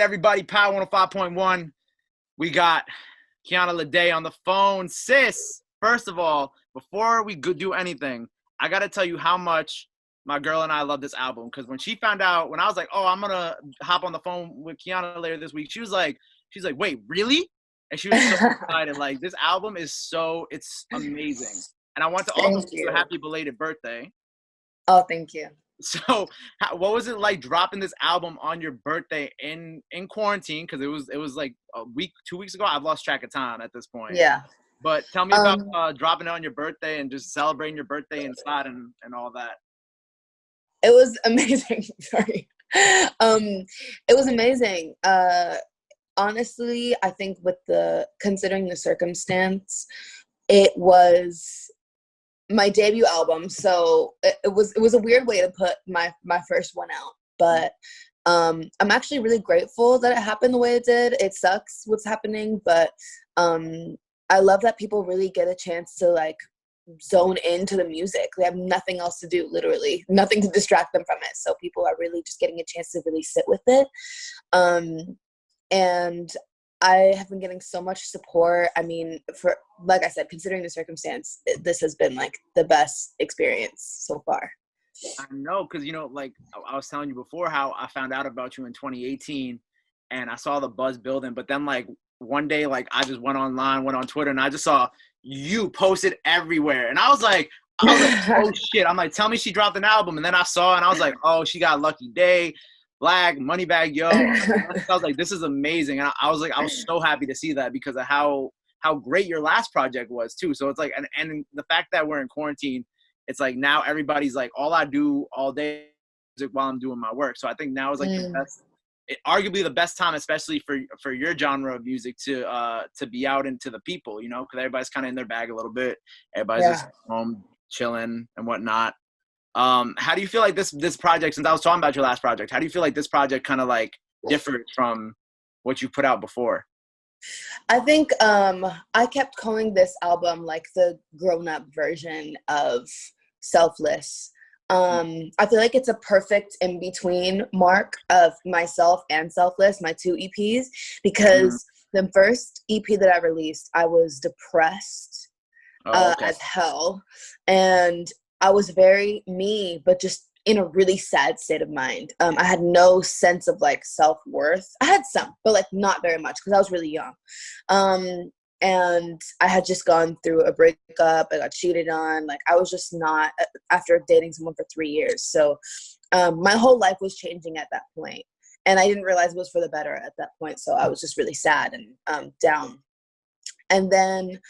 everybody. Power 105.1. We got Kiana Lede on the phone. Sis, first of all, before we do anything, I got to tell you how much my girl and I love this album. Because when she found out, when I was like, oh, I'm going to hop on the phone with Kiana later this week, she's like, wait, really? And she was so excited. Like, this album is it's amazing. And I want to also wish you a happy belated birthday. Oh, thank you. So what was it like dropping this album on your birthday in quarantine? Because it was like a week, 2 weeks ago. I've lost track of time at this point. Yeah. But tell me about dropping it on your birthday and just celebrating your birthday inside and all that. It was amazing. Sorry. It was amazing. Honestly, I think considering the circumstance, it was my debut album, so it was a weird way to put my first one out, but I'm actually really grateful that it happened the way it did. It sucks what's happening, but I love that people really get a chance to like zone into the music. They have nothing else to do, literally nothing to distract them from it, so people are really just getting a chance to really sit with it. And I have been getting so much support. I mean, for, like I said, considering the circumstance, this has been like the best experience so far. I know, because, like I was telling you before how I found out about you in 2018 and I saw the buzz building. But then like one day, like I just went on Twitter and I just saw you posted everywhere. And I was like, oh shit. I'm like, tell me she dropped an album. And then I saw and I was like, oh, she got Lucky Day. Black, Moneybag Yo. I was like, this is amazing. And I was so happy to see that because of how great your last project was too. So it's like, and the fact that we're in quarantine, it's like now everybody's like, all I do all day is while I'm doing my work. So I think now is like arguably the best time, especially for your genre of music to be out into the people, because everybody's kind of in their bag a little bit. Everybody's just home chilling and whatnot. How do you feel like this project, since I was talking about your last project, how do you feel like this project kind of like differed from what you put out before? I think I kept calling this album like the grown-up version of Selfless. I feel like it's a perfect in-between mark of myself and Selfless, my two EPs, because the first EP that I released, I was depressed as hell. And I was very me, but just in a really sad state of mind. I had no sense of like self-worth. I had some, but like not very much because I was really young. And I had just gone through a breakup. I got cheated on. Like I was just not, after dating someone for 3 years. So my whole life was changing at that point. And I didn't realize it was for the better at that point. So I was just really sad and down. And then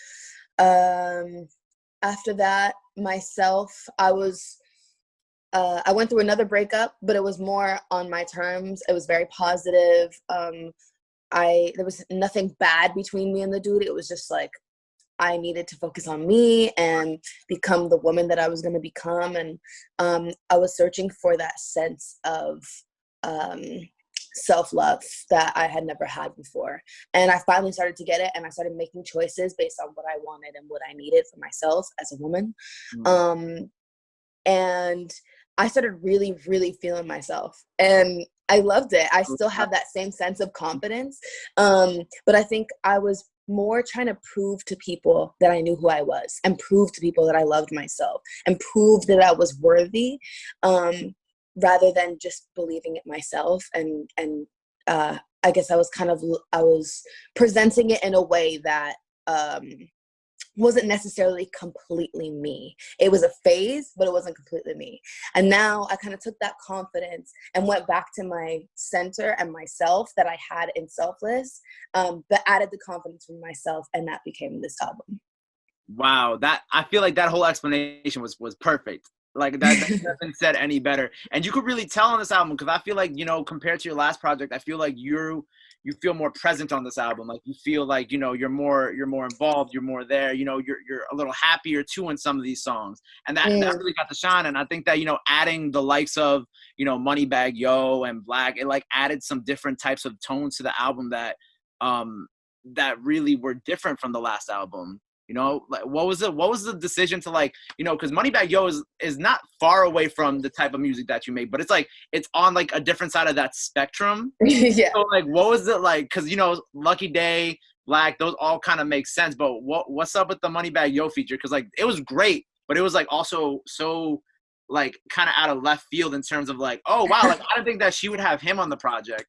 after that, myself, I went through another breakup, but it was more on my terms. It was very positive. There was nothing bad between me and the dude. It was just like I needed to focus on me and become the woman that I was going to become. And I was searching for that sense of self-love that I had never had before. And I finally started to get it, and I started making choices based on what I wanted and what I needed for myself as a woman. And I started really, really feeling myself, and I loved it. I still have that same sense of confidence. But I think I was more trying to prove to people that I knew who I was, and prove to people that I loved myself, and prove that I was worthy, rather than just believing it myself. And I guess I was presenting it in a way that wasn't necessarily completely me. It was a phase, but it wasn't completely me. And now I kind of took that confidence and went back to my center and myself that I had in Selfless, but added the confidence from myself, and that became this album. Wow, I feel like that whole explanation was perfect. Like that hasn't said any better. And you could really tell on this album, because I feel like, compared to your last project, I feel like you feel more present on this album. Like you feel like, you're more involved, you're more there, you're a little happier too in some of these songs. And that really got the shine. And I think that, adding the likes of, Moneybag Yo and Black, it like added some different types of tones to the album that really were different from the last album. You know, like what was the decision to like, you know, because Moneybagg Yo is not far away from the type of music that you make, but it's like it's on like a different side of that spectrum. Yeah. So like, what was it like? Because you know, Lucky Day, Black, those all kind of make sense. But what's up with the Moneybagg Yo feature? Because like it was great, but it was like also so like kind of out of left field in terms of like, oh wow, like I didn't think that she would have him on the project.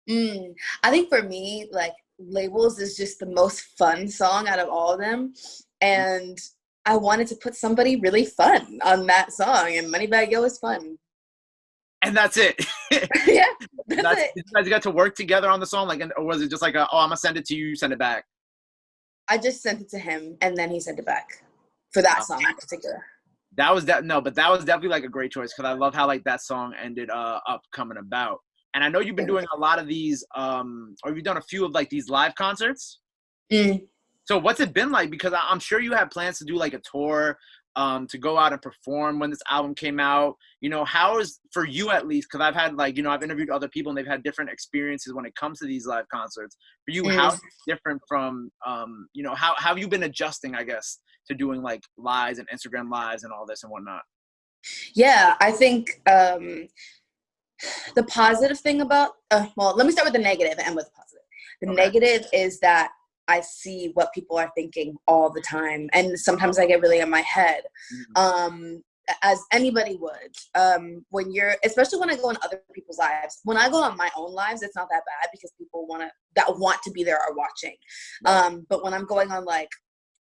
I think for me, like Labels is just the most fun song out of all of them, and I wanted to put somebody really fun on that song, and Moneybagg Yo is fun. And that's it. Yeah, that's it. You guys got to work together on the song, like, or was it just like, I'm gonna send it to you, you send it back? I just sent it to him, and then he sent it back for that song in particular. That was but that was definitely like a great choice because I love how like that song ended up coming about. And I know you've been doing a lot of these, or you've done a few of like these live concerts. So what's it been like? Because I'm sure you have plans to do like a tour, to go out and perform when this album came out. You know, how is, for you at least, because I've had like, you know, I've interviewed other people and they've had different experiences when it comes to these live concerts. For you, how is it different from, you know, how have you been adjusting, I guess, to doing like lives and Instagram lives and all this and whatnot? Yeah, I think the positive thing about, well, let me start with the negative and end with the positive. The negative is that I see what people are thinking all the time. And sometimes I get really in my head, as anybody would. When you're, especially when I go on other people's lives. When I go on my own lives, it's not that bad because people that want to be there are watching. But when I'm going on like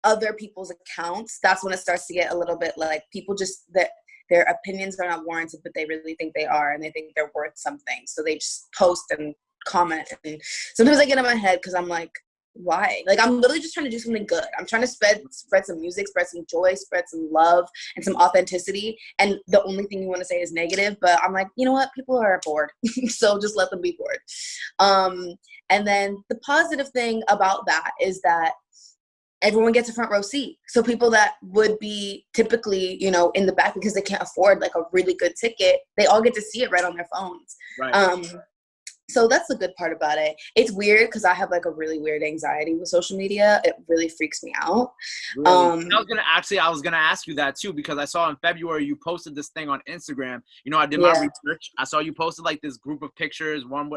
other people's accounts, that's when it starts to get a little bit like people just, that their opinions are not warranted, but they really think they are, and they think they're worth something. So they just post and comment. And sometimes I get in my head because I'm like, why? Like, I'm literally just trying to do something good. I'm trying to spread some music, spread some joy, spread some love and some authenticity. And the only thing you want to say is negative, but I'm like, you know what? People are bored. So just let them be bored. And then the positive thing about that is that everyone gets a front row seat. So people that would be typically, you know, in the back because they can't afford like a really good ticket, they all get to see it right on their phones. Right. So that's the good part about it. It's weird because I have like a really weird anxiety with social media. It really freaks me out. Really? I was gonna ask you that too, because I saw in February you posted this thing on Instagram. You know, I did my research. I saw you posted like this group of pictures. One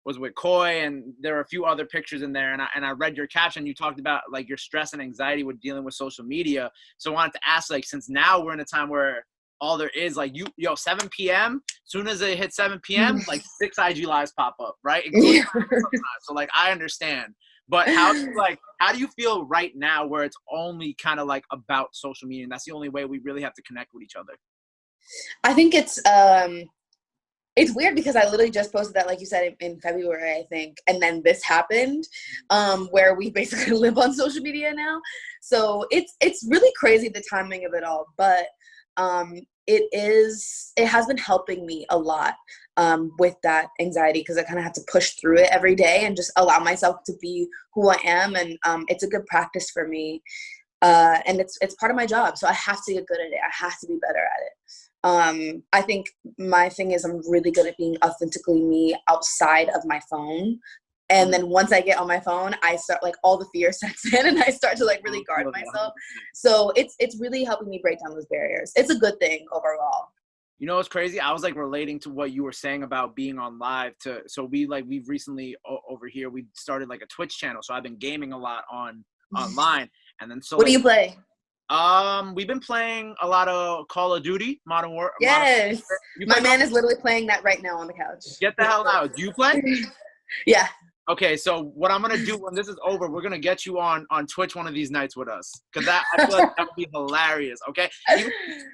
was with Koi, and there were a few other pictures in there. And I read your caption. You talked about like your stress and anxiety with dealing with social media. So I wanted to ask, like, since now we're in a time where all there is, like, 7 p.m., soon as it hits 7 p.m., like 6 IG lives pop up, right? So like, I understand. But how do you feel right now where it's only kind of like about social media and that's the only way we really have to connect with each other? I think it's weird because I literally just posted that, like you said, in February, I think. And then this happened, where we basically live on social media now. So it's really crazy, the timing of it all. But it has been helping me a lot with that anxiety, because I kind of have to push through it every day and just allow myself to be who I am. And it's a good practice for me. And it's part of my job. So I have to get good at it. I have to be better at it. I think my thing is I'm really good at being authentically me outside of my phone. And then once I get on my phone, I start, like, all the fear sets in and I start to like really guard myself. So it's really helping me break down those barriers. It's a good thing overall. You know, it's crazy. I was like relating to what you were saying about being on live so we've recently over here, we started like a Twitch channel. So I've been gaming a lot online. And then what do you play? We've been playing a lot of Call of Duty, Modern Warfare. Yes. My man is literally playing that right now on the couch. Get the hell out. Do you play? Yeah. Okay, so what I'm going to do when this is over, we're going to get you on Twitch one of these nights with us. Because I feel like that would be hilarious, okay?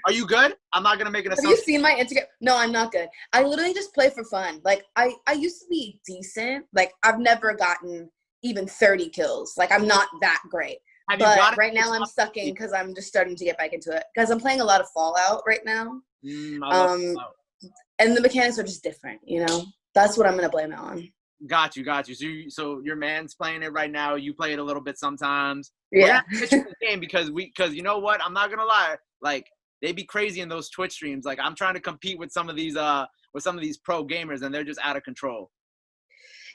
Are you good? I'm not going to make an assumption. Have you seen my Instagram? No, I'm not good. I literally just play for fun. Like, I used to be decent. Like, I've never gotten even 30 kills. Like, I'm not that great. But right now I'm sucking because I'm just starting to get back into it. Because I'm playing a lot of Fallout right now. I love Fallout. And the mechanics are just different, you know? That's what I'm going to blame it on. Got you. So your man's playing it right now. You play it a little bit sometimes. Yeah. We're gonna get you in the game because you know what? I'm not gonna lie. Like, they be crazy in those Twitch streams. Like, I'm trying to compete with some of these pro gamers and they're just out of control.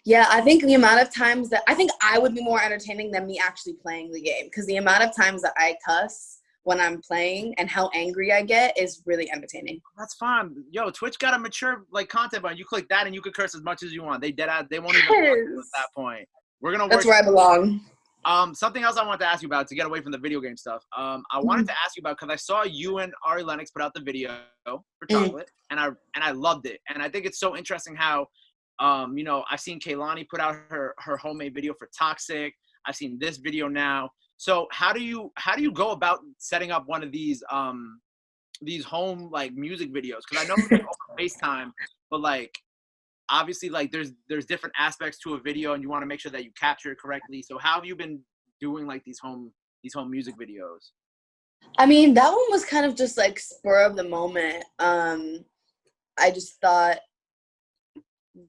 Yeah, I think the amount of times that I think I would be more entertaining than me actually playing the game, because the amount of times that I cuss when I'm playing and how angry I get is really entertaining. That's fine. Yo, Twitch got a mature like content button. You click that and you could curse as much as you want. They won't even at that point. We're gonna work. That's where I belong. Something else I wanted to ask you about to get away from the video game stuff. I wanted to ask you about, because I saw you and Ari Lennox put out the video for Chocolate, and I loved it. And I think it's so interesting how, you know, I've seen Kaylani put out her homemade video for Toxic. I've seen this video now. So how do you go about setting up one of these home like music videos? Because I know it's like over FaceTime, but like obviously like there's different aspects to a video and you want to make sure that you capture it correctly. So how have you been doing like these home music videos? I mean, that one was kind of just like spur of the moment. I just thought,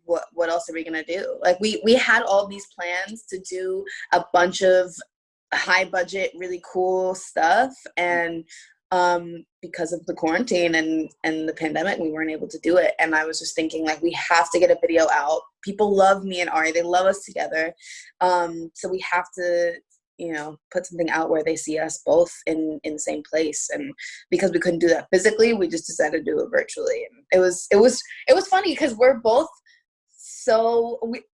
what else are we gonna do? Like we had all these plans to do a bunch of high budget, really cool stuff, and because of the quarantine and the pandemic, we weren't able to do it. And I was just thinking, like, we have to get a video out. People love me and Ari. They love us together. So we have to, you know, put something out where they see us both in the same place. And because we couldn't do that physically, we just decided to do it virtually. And it was funny because we're both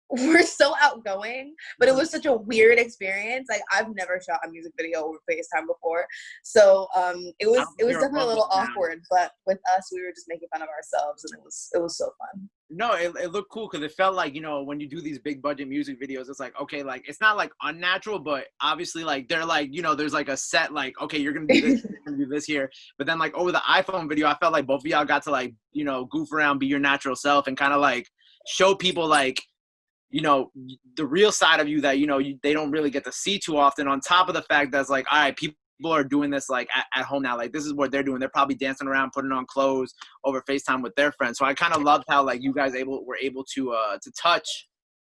we're so outgoing, but it was such a weird experience. Like, I've never shot a music video over FaceTime before. So it was definitely a little awkward, but with us, we were just making fun of ourselves, and it was so fun. No, it looked cool because it felt like, you know, when you do these big budget music videos, it's like, okay, like it's not like unnatural, but obviously like they're like, you know, there's like a set, like, okay, you're gonna do this, you're gonna do this here. But then like over the iPhone video, I felt like both of y'all got to like, you know, goof around, be your natural self, and kind of like show people like, you know, the real side of you that, you know, they don't really get to see too often, on top of the fact that's like, all right, people are doing this like at home now. Like, this is what they're doing. They're probably dancing around, putting on clothes over FaceTime with their friends. So I kind of loved how like you guys were able to touch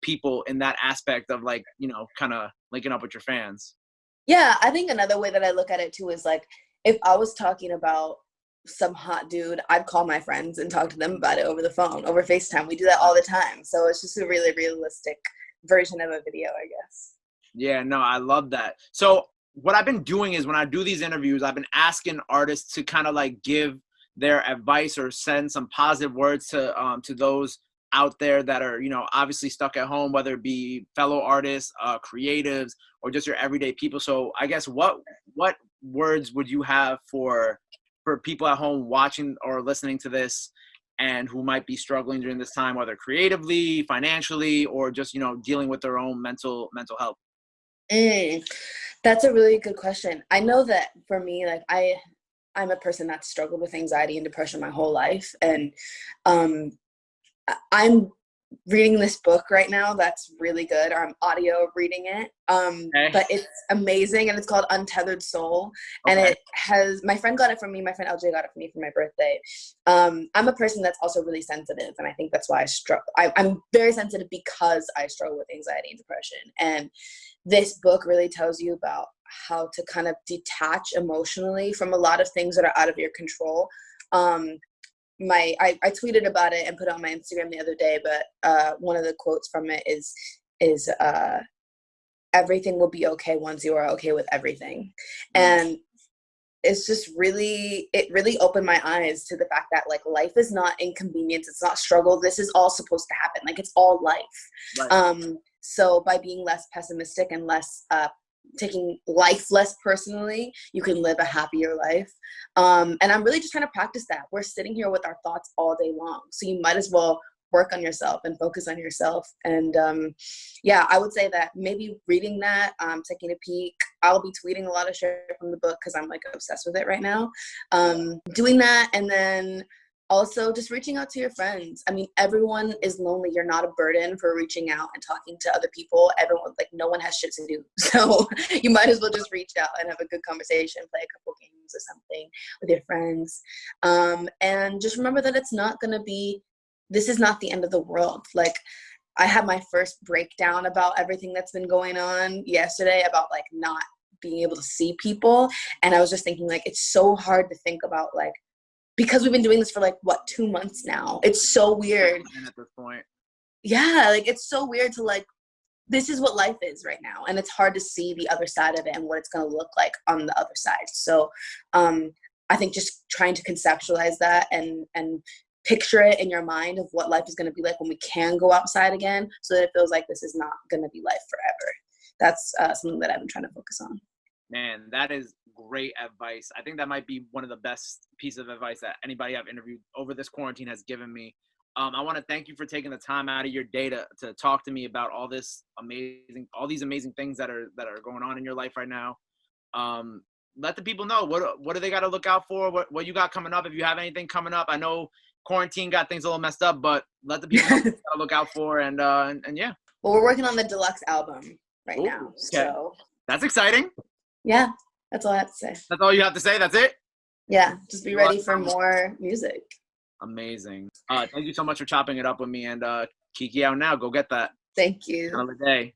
people in that aspect of like, you know, kind of linking up with your fans. Yeah, I think another way that I look at it too is like, if I was talking about some hot dude, I'd call my friends and talk to them about it over the phone, over FaceTime. We do that all the time. So it's just a really realistic version of a video, I guess. Yeah, no, I love that. So what I've been doing is when I do these interviews, I've been asking artists to kind of like give their advice or send some positive words to those out there that are, you know, obviously stuck at home, whether it be fellow artists, creatives, or just your everyday people. So I guess what words would you have for people at home watching or listening to this and who might be struggling during this time, whether creatively, financially, or just, you know, dealing with their own mental health? That's a really good question. I know that for me, like I'm a person that's struggled with anxiety and depression my whole life. And I'm reading this book right now that's really good, or I'm audio reading it. But it's amazing, and it's called Untethered Soul. And it has, my friend got it from me, my friend LJ got it for me for my birthday. I'm a person that's also really sensitive, and I think that's why I'm very sensitive because I struggle with anxiety and depression. And this book really tells you about how to kind of detach emotionally from a lot of things that are out of your control. I tweeted about it and put it on my Instagram the other day, but one of the quotes from it is everything will be okay once you are okay with everything. And it's just it really opened my eyes to the fact that like life is not inconvenience, it's not struggle, this is all supposed to happen, like it's all life. Right. So by being less pessimistic and less taking life less personally, you can live a happier life. And I'm really just trying to practice that. We're sitting here with our thoughts all day long, so you might as well work on yourself and focus on yourself. And yeah, I would say that maybe reading that, taking a peek. I'll be tweeting a lot of shit from the book because I'm like obsessed with it right now. Doing that, and then also just reaching out to your friends. I mean, everyone is lonely. You're not a burden for reaching out and talking to other people. Everyone, like, no one has shit to do. So you might as well just reach out and have a good conversation, play a couple games or something with your friends. And just remember that this is not the end of the world. Like, I had my first breakdown about everything that's been going on yesterday about like not being able to see people. And I was just thinking, like, it's so hard to think about, like, because we've been doing this for like 2 months now. It's so weird. At this point. yeah, like it's so weird to like, this is what life is right now, and it's hard to see the other side of it and what it's going to look like on the other side. So I think just trying to conceptualize that and picture it in your mind of what life is going to be like when we can go outside again, so that it feels like this is not going to be life forever. That's something that I've been trying to focus on. Man, that is great advice. I think that might be one of the best pieces of advice that anybody I've interviewed over this quarantine has given me. I want to thank you for taking the time out of your day to talk to me about all these amazing things that are going on in your life right now. Let the people know what do they got to look out for? What you got coming up? If you have anything coming up, I know quarantine got things a little messed up, but let the people know what they got to look out for. And yeah. Well, we're working on the deluxe album right now. Okay. So that's exciting. Yeah, that's all I have to say. That's all you have to say? That's it? Yeah, just be ready for more music. Amazing. Thank you so much for chopping it up with me, and KIKI out now. Go get that. Thank you. Have a good day.